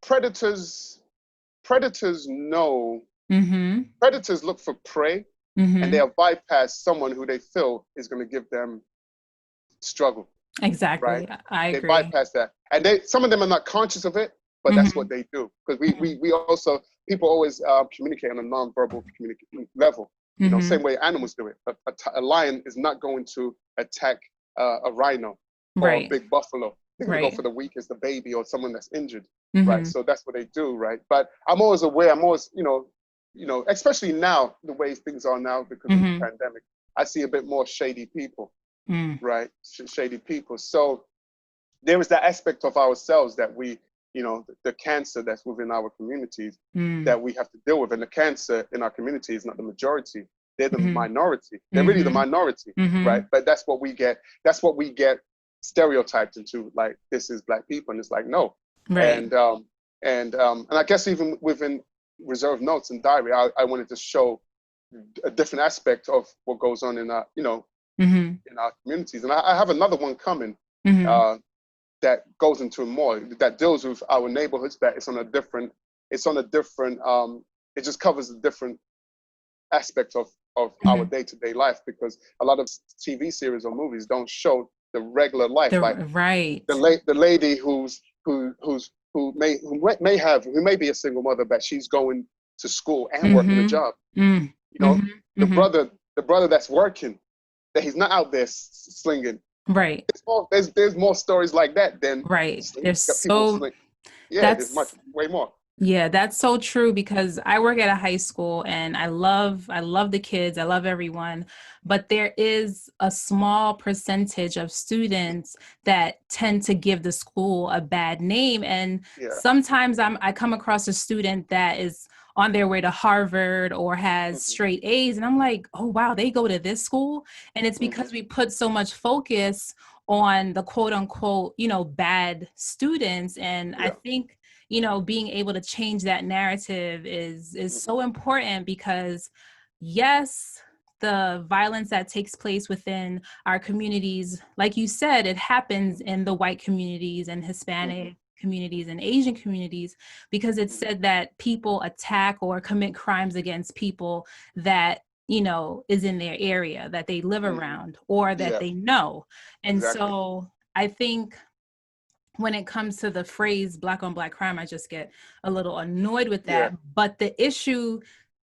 predators, predators know, Hmm. predators look for prey and Hmm. they'll bypass someone who they feel is going to give them struggle, right? Exactly. I They agree. bypass that. And some of them are not conscious of it, but that's Hmm. what they do. Because we also, people always communicate on a nonverbal communication level. Hmm. Same way animals do it. A lion is not going to attack a rhino or a Right. big buffalo. They're going to go Right. for the weakest, the baby, or someone that's injured, right? Hmm. So that's what they do, right? But I'm always aware. I'm always, especially now, the way things are now because of the Hmm. pandemic, I see a bit more shady people, Mm. right? Shady people. So there is that aspect of ourselves that we, the cancer that's within our communities Mm. that we have to deal with. And the cancer in our community is not the majority. They're the Hmm. minority. They're really the Hmm. minority, Hmm. right? But that's what we get. That's what we get stereotyped into. Like this is black people, and it's like no. Right. And I guess even within reserved notes and diary, I wanted to show a different aspect of what goes on in our, Hmm. in our communities. And I have another one coming. Hmm. Uh, that goes into more that deals with our neighborhoods that it just covers a different aspect of our Hmm. day-to-day life because a lot of TV series or movies don't show the regular life The like right. the lady who may be a single mother but she's going to school and working a Hmm. job, Mm. you know Hmm. the Hmm. brother that's working, that he's not out there slinging. Right. There's more stories like that than Right. There's got people so sling. Yeah, there's much that's way more. Yeah, that's so true because I work at a high school and I love the kids, I love everyone, but there is a small percentage of students that tend to give the school a bad name. And Yeah. sometimes I come across a student that is on their way to Harvard or has Hmm. straight A's and I'm like, "Oh wow, they go to this school?" And it's Hmm. because we put so much focus on the quote unquote, bad students. And I Yeah. think being able to change that narrative is Hmm. so important because yes, the violence that takes place within our communities, like you said, it happens in the white communities and Hmm. Hispanic communities and Asian communities because it's said that people attack or commit crimes against people that is in their area that they live Hmm. around or that Yeah. they know. And Exactly. so I think when it comes to the phrase black on black crime, I just get a little annoyed with Yeah. that. But the issue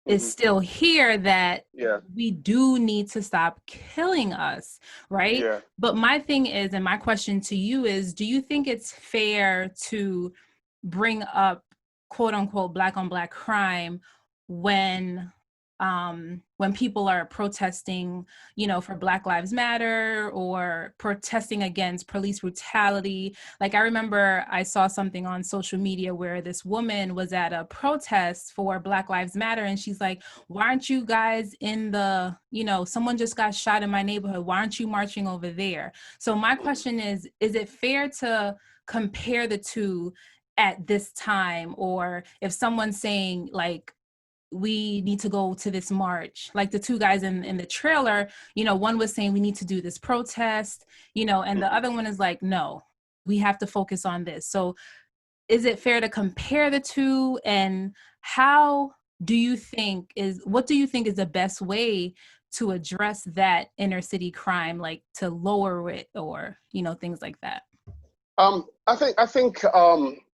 is Hmm. still here that Yeah. we do need to stop killing us, right? Yeah. But my thing is, and my question to you is, do you think it's fair to bring up quote unquote black on black crime when when people are protesting, for Black Lives Matter or protesting against police brutality. Like, I remember I saw something on social media where this woman was at a protest for Black Lives Matter, and she's like, why aren't you guys in the, someone just got shot in my neighborhood, why aren't you marching over there? So my question is it fair to compare the two at this time? Or if someone's saying, like, we need to go to this march, like the two guys in the trailer, one was saying we need to do this protest, and the other one is like, no, we have to focus on this. So is it fair to compare the two? And what do you think is the best way to address that inner city crime, like to lower it, or things like that? I think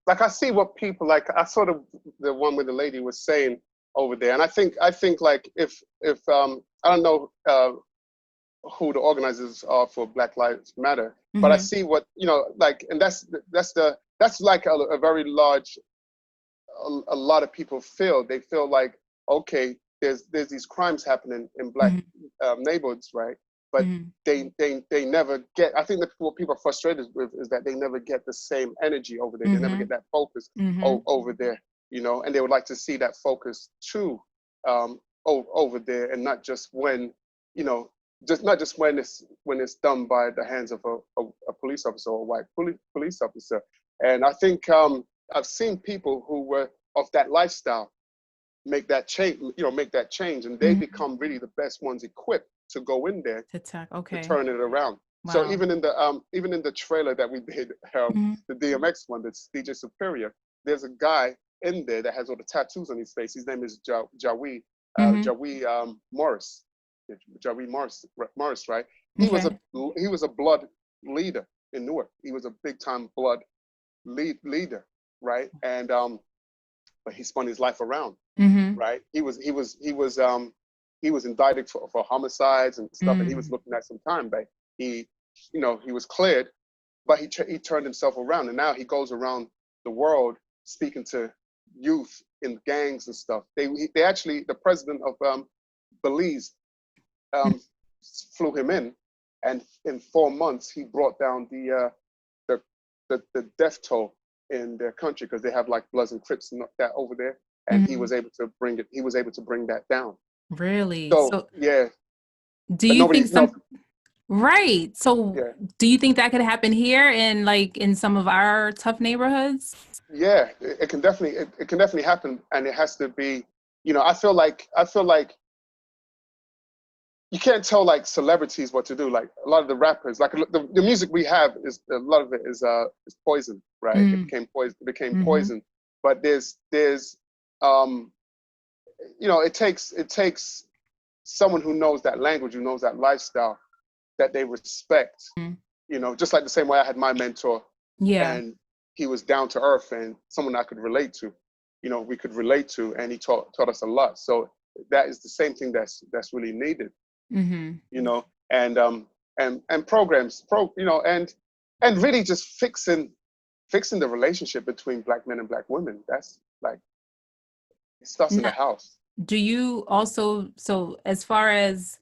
like I see what people like. I sort of the one where the lady was saying over there, and I think like if I don't know who the organizers are for Black Lives Matter, but I see what like, and that's like a very large, a lot of people feel. They feel like, okay, there's these crimes happening in Black neighborhoods, right? But they never get. I think that what people are frustrated with is that they never get the same energy over there. They never get that focus over there, and they would like to see that focus too over there, and not just when, not just when it's done by the hands of a police officer or a white police officer. And I think I've seen people who were of that lifestyle make that change, and they become really the best ones equipped to go in there to turn it around. Wow. So even in the trailer that we did, the DMX one, that's DJ Superior, there's a guy in there that has all the tattoos on his face. His name is Jawi Morris. Jawi Morris, right? He was a blood leader in Newark. He was a big time blood leader, right? And but he spun his life around, right? He was indicted for homicides and stuff, and he was looking at some time, but he was cleared, but he turned himself around, and now he goes around the world speaking to youth in gangs and stuff. They actually, the president of Belize flew him in, and in 4 months he brought down the death toll in their country, because they have like Bloods and Crips and that over there, and he was able to bring that down. Really? So yeah. Do you think right? So yeah. Do you think that could happen here in some of our tough neighborhoods? Yeah, it can definitely happen, and it has to be. I feel like you can't tell like celebrities what to do. Like a lot of the rappers, like the music we have is a lot of it is poison, right? It became poison. Poison. But there's it takes someone who knows that language, who knows that lifestyle, that they respect. Just like the same way I had my mentor. Yeah. And he was down to earth and someone I could relate to. We could relate to, and he taught us a lot. So that is the same thing that's really needed. And programs, and really just fixing the relationship between Black men and Black women. That's like, it starts in the house. Do you also, so as far as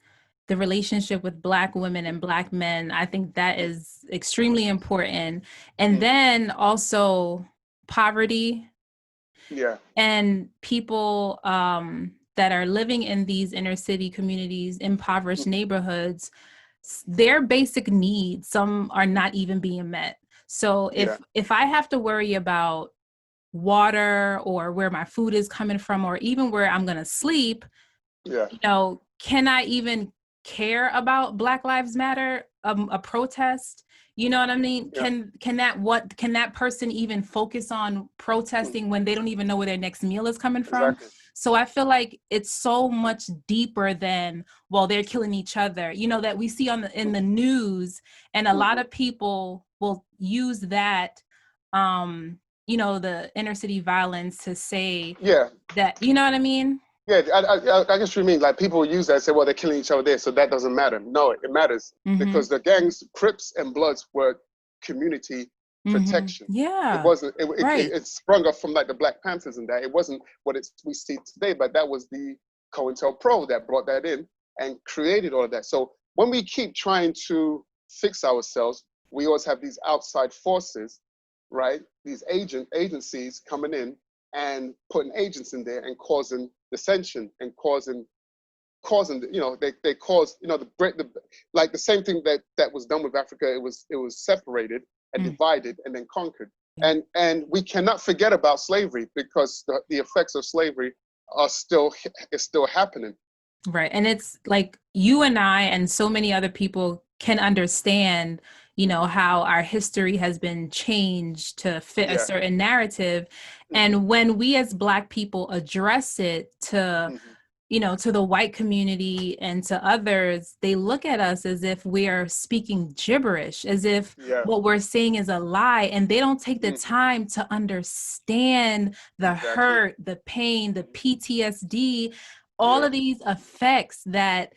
the relationship with Black women and Black men, I think that is extremely important. And then also poverty. Yeah. And people that are living in these inner city communities, impoverished neighborhoods, their basic needs, some are not even being met. So if I have to worry about water or where my food is coming from, or even where I'm going to sleep, can I even care about Black Lives Matter, a protest? You know what I mean? Yeah. Can that person even focus on protesting when they don't even know where their next meal is coming from? Exactly. So I feel like it's so much deeper than, well, they're killing each other, that we see in the news, and a lot of people will use that, the inner city violence to say that, you know what I mean? Yeah, I guess you mean like people use that and say, well, they're killing each other there, so that doesn't matter. No, it matters, because the gangs, Crips and Bloods, were community protection. Yeah, it wasn't. It sprung up from like the Black Panthers and that. It wasn't what we see today, but that was the COINTELPRO that brought that in and created all of that. So when we keep trying to fix ourselves, we always have these outside forces, right? These agencies coming in and putting agents in there and causing dissension and causing they cause like the same thing that was done with Africa. It was separated and divided and then conquered. And we cannot forget about slavery, because the effects of slavery are still happening. Right. And it's like you and I and so many other people can understand, how our history has been changed to fit a certain narrative. And when we as Black people address it to to the white community and to others, they look at us as if we are speaking gibberish, as if what we're saying is a lie. And they don't take the time to understand the hurt, the pain, the PTSD, all of these effects that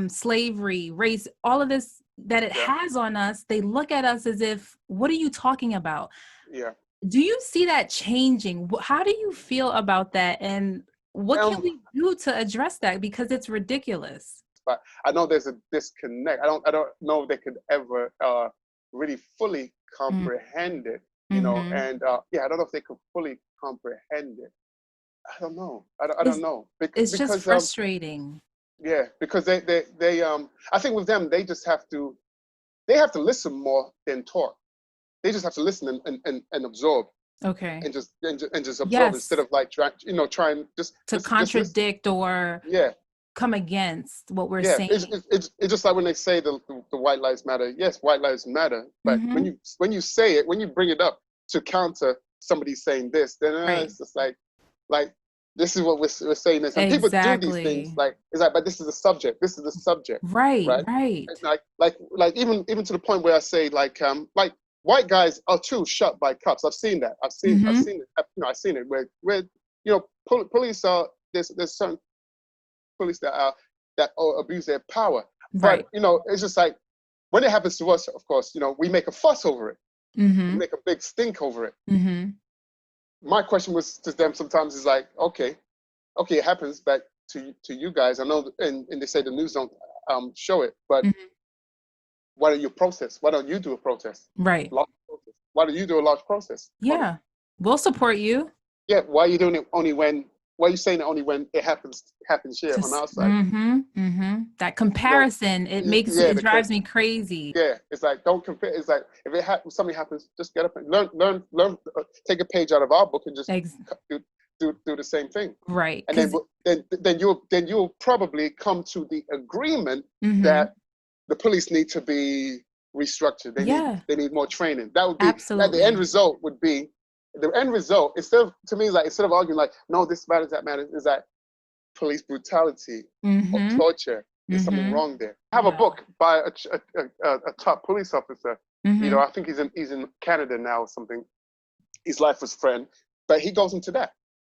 slavery, race, all of this that it has on us. They look at us as if, what are you talking about? Yeah. Do you see that changing? How do you feel about that? And what can we do to address that? Because it's ridiculous. But I know there's a disconnect. I don't know if they could ever really fully comprehend it, and I don't know if they could fully comprehend it. I don't know. I don't know. It's just frustrating. Because they I think with them, they have to listen more than talk. They just have to listen and absorb. Okay. And just absorb instead of like trying just to contradict or come against what we're saying. It's just like when they say the white lives matter. Yes, white lives matter, but when you say it, when you bring it up to counter somebody saying this, then it's just like this is what we're saying this, and people do these things it's like, but this is the subject. This is the subject. Right. Like even to the point where I say like white guys are too shot by cops. I've seen that. I've seen it. I've seen it where police are there's certain police that abuse their power. But it's just like when it happens to us, of course, we make a fuss over it. We make a big stink over it. My question was to them sometimes is like, okay, it happens back to you guys. I know, and they say the news don't show it, but why don't you protest? Why don't you do a protest? Right. Why don't you do a large protest? Yeah, we'll support you. Yeah, why are you doing it only when? Why are you saying it only when it happens here on our side? That comparison, it drives me crazy. Yeah, it's like, don't compare. It's like if something happens, just get up and learn. Take a page out of our book and just do the same thing. Right. And then you'll probably come to the agreement that the police need to be restructured. They need more training. That would be absolutely. The end result would be. The end result, instead of arguing like, no, this matters, that matters, is that police brutality or torture. There's something wrong there. I have a book by a top police officer. I think he's in Canada now or something. His life was threatened, but he goes into that.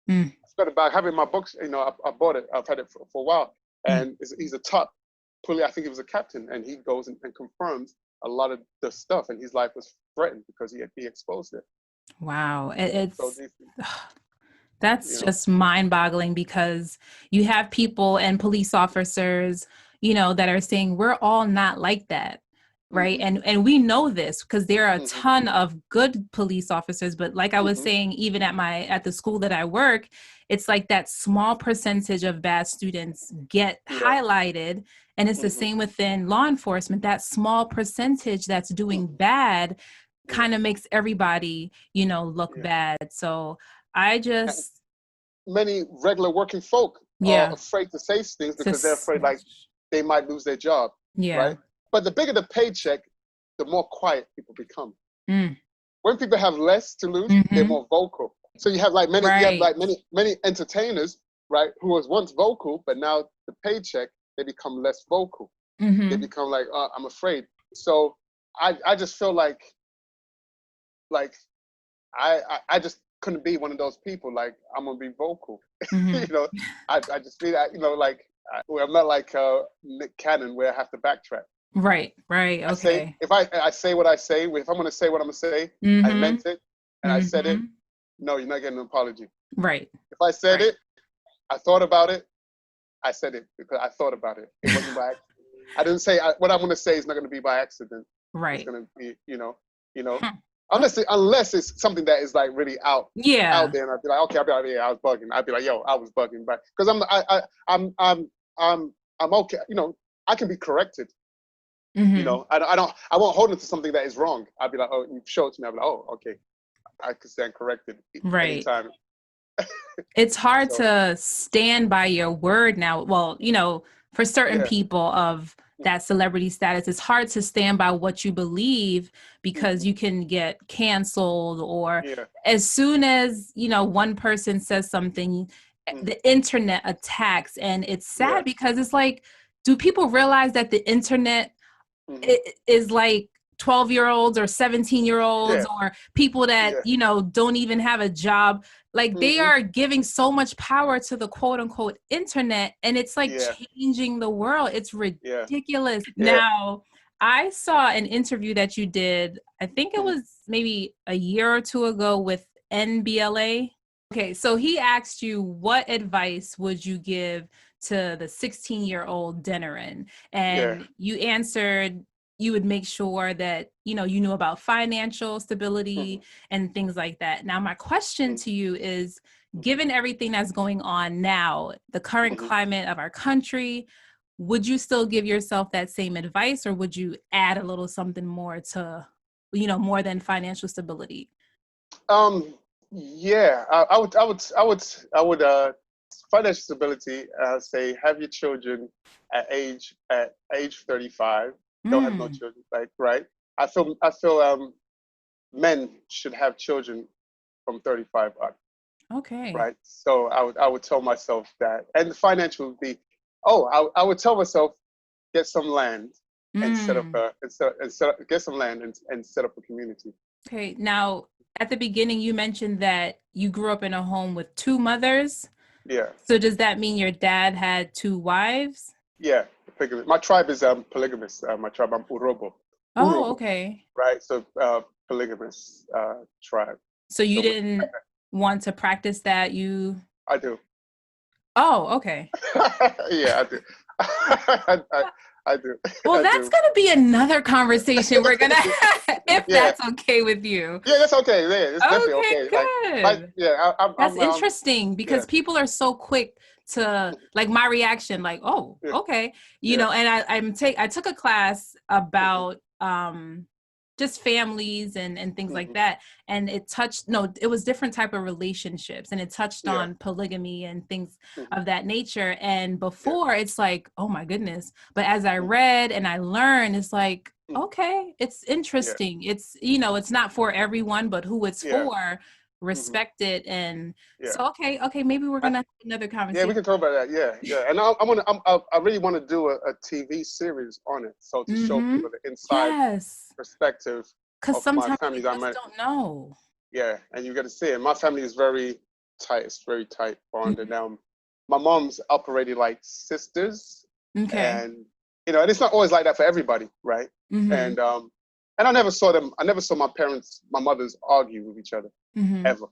It's got about having my books. I bought it. I've had it for a while, and he's a top police. I think he was a captain, and he goes and confirms a lot of the stuff, and his life was threatened because he exposed it. Wow. That's just mind-boggling, because you have people and police officers, that are saying we're all not like that. Right. And we know this because there are a ton of good police officers. But like I was saying, even at the school that I work, it's like that small percentage of bad students get highlighted. And it's the same within law enforcement. That small percentage that's doing bad kind of makes everybody, look bad. So many regular working folk are afraid to say things because they're afraid like they might lose their job. Right. But the bigger the paycheck, the more quiet people become. When people have less to lose, they're more vocal. So you have many entertainers, right, who was once vocal, but now the paycheck, they become less vocal. They become like, oh, I'm afraid. So I just feel like I just couldn't be one of those people. Like, I'm gonna be vocal. I just feel that, I'm not like Nick Cannon where I have to backtrack. Right. Okay. If I say what I say, if I'm gonna say what I'm gonna say, I meant it, and I said it. No, you're not getting an apology. Right. If I said it, I thought about it, I said it because I thought about it. It wasn't by accident. I didn't say what I'm going to say is not going to be by accident. Right. It's going to be, unless it's something that is like really out there, and I'd be like, okay, I'll be like, yeah, I was bugging. I'd be like, yo, I was bugging, but because I'm okay. I can be corrected. Mm-hmm. I won't hold it to something that is wrong. I'd be like, oh, you show it to me. I'd be like, oh, okay, I can stand corrected anytime. It's hard to stand by your word now. Well, for certain people of that celebrity status, it's hard to stand by what you believe because you can get canceled, or as soon as, one person says something, the internet attacks. And it's sad because it's like, do people realize that the internet is like 12-year-olds or 17-year-olds or people that, don't even have a job? Like they are giving so much power to the quote unquote internet, and it's like changing the world. It's ridiculous. Now, I saw an interview that you did, I think it was maybe a year or two ago, with NBLA. Okay, so he asked you, what advice would you give to the 16-year-old Deniran? And you answered, you would make sure that, you knew about financial stability and things like that. Now, my question to you is, given everything that's going on now, the current climate of our country, would you still give yourself that same advice, or would you add a little something more to, more than financial stability? Yeah, I would financial stability. Say have your children at age 35. Don't have no children, right? I feel men should have children from 35 up. Okay. Right. So I would tell myself that, and the financial would be, I would tell myself, get some land and set up get some land and set up a community. Okay. Now, at the beginning, you mentioned that you grew up in a home with 2 mothers. Yeah. So does that mean your dad had 2 wives? Yeah. My tribe is polygamous. My tribe, I'm Urobo. Oh, okay. Right. So polygamous tribe. So you didn't want to practice that? I do. Oh, okay. Yeah, I do. I do. Well, that's going to be another conversation we're going to have, if that's okay with you. Yeah, that's okay. Yeah, it's definitely okay. Good. That's interesting because people are so quick to, like, my reaction, like, oh, okay. And I took a class about just families and things like that. And it was different type of relationships, and it touched on polygamy and things of that nature. And before it's like, oh my goodness. But as I read and I learned, it's like, okay, it's interesting. It's, it's not for everyone, but who it's for, respect it. And so, okay, maybe we're going to have another conversation. Yeah, we can talk about that. Yeah. And I really want to do a TV series on it. So to show people the inside perspective. Because sometimes people just don't know. Yeah, and you got to see it. My family is very tight. It's very tight bonded. My mom's operated like sisters. Okay. And, and it's not always like that for everybody, right? And I never saw my mothers argue with each other, ever.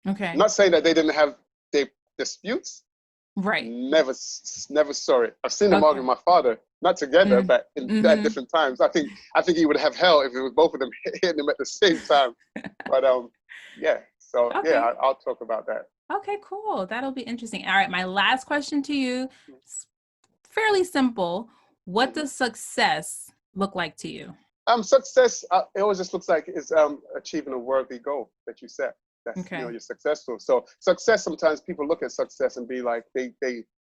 Okay. I'm not saying that they didn't have their disputes. Right. Never saw it. I've seen them argue with my father, not together, but at different times. I think he would have hell if it was both of them hitting him at the same time. But yeah. So I'll talk about that. Okay, cool. That'll be interesting. All right, my last question to you is fairly simple. What does success look like to you? Success, it always just looks like it's achieving a worthy goal that you set. That's you're successful. So success, sometimes people look at success and be like, they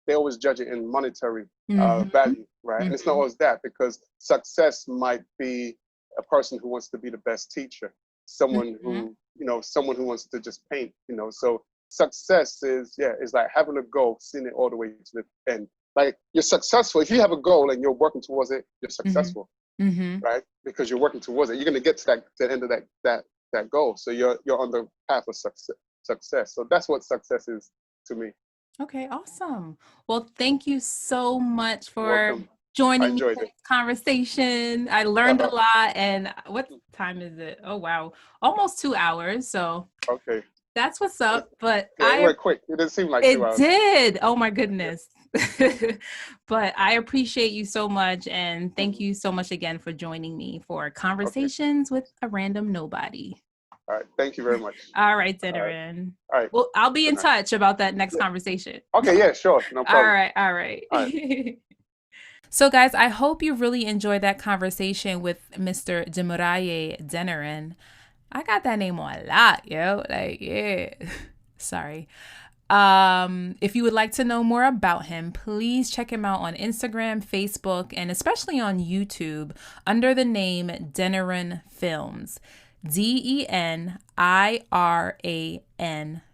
always judge it in monetary value, right? And it's not always that, because success might be a person who wants to be the best teacher, someone who wants to just paint, So success is like having a goal, seeing it all the way to the end. Like, you're successful if you have a goal and you're working towards it. You're successful, right? Because you're working towards it. You're going to get to the end of that goal. So you're on the path of success. So that's what success is to me. Okay, awesome. Well, thank you so much for joining me in this conversation. I learned a lot. And what time is it? Oh, wow. Almost 2 hours. So that's what's up. But it went quick. It didn't seem like 2 hours. It did. Oh my goodness. But I appreciate you so much. And thank you so much again for joining me for Conversations with a Random Nobody. All right. Thank you very much. All right, Deniran. All right. Well, I'll be in touch about that next conversation. Okay. Yeah, sure. No problem. All right. So, guys, I hope you really enjoyed that conversation with Mr. Diemiruaye Deniran. I got that name a lot, yo. Like, yeah. Sorry. If you would like to know more about him, please check him out on Instagram, Facebook, and especially on YouTube under the name Deniran Films. Deniran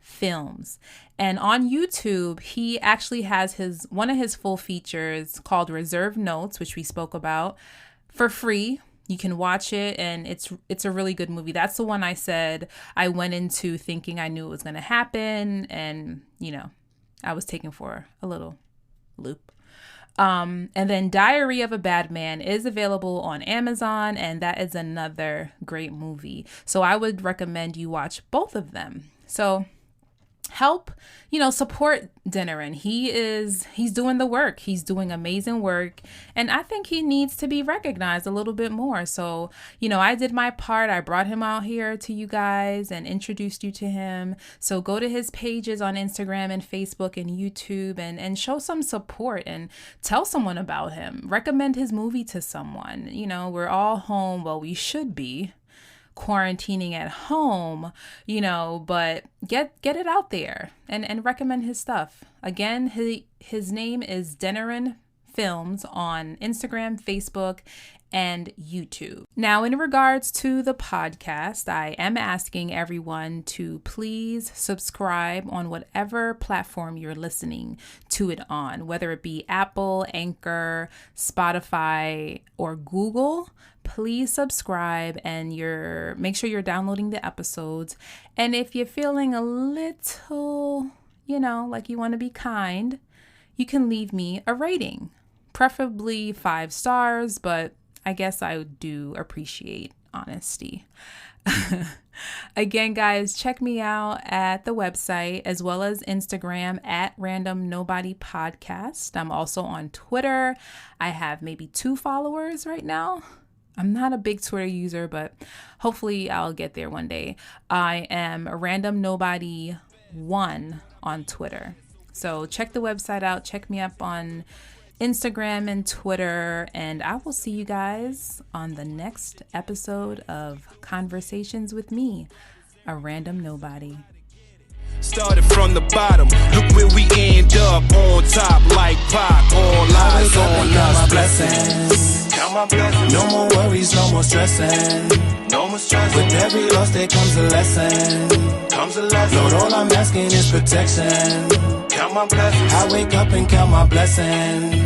Films. And on YouTube, he actually has one of his full features called Reserve Notes, which we spoke about, for free. You can watch it, and it's a really good movie. That's the one I said I went into thinking I knew it was going to happen, and, I was taken for a little loop. And then Diary of a Bad Man is available on Amazon, and that is another great movie. So I would recommend you watch both of them. So help, support Deniran. He's doing the work. He's doing amazing work. And I think he needs to be recognized a little bit more. So, I did my part. I brought him out here to you guys and introduced you to him. So go to his pages on Instagram and Facebook and YouTube and show some support and tell someone about him. Recommend his movie to someone. We're all home. Well, we should be quarantining at home, but get it out there and recommend his stuff. Again, his name is Deniran Films on Instagram, Facebook, and YouTube. Now, in regards to the podcast, I am asking everyone to please subscribe on whatever platform you're listening to it on, whether it be Apple, Anchor, Spotify, or Google. Please subscribe and make sure you're downloading the episodes. And if you're feeling a little, like you want to be kind, you can leave me a rating, preferably 5 stars, but I guess I do appreciate honesty. Again, guys, check me out at the website as well as Instagram at Random Knowbody Podcast. I'm also on Twitter. I have maybe 2 followers right now. I'm not a big Twitter user, but hopefully I'll get there one day. I am Random Knowbody 1 on Twitter. So check the website out. Check me up on Instagram and Twitter. And I will see you guys on the next episode of Conversations with me, a Random Nobody. Started from the bottom, look where we end up, on top like Pac. All eyes on us, blessings. No more worries, no more stressing. With every loss there comes a lesson. Lord, all I'm asking is protection. I wake up and count my blessings.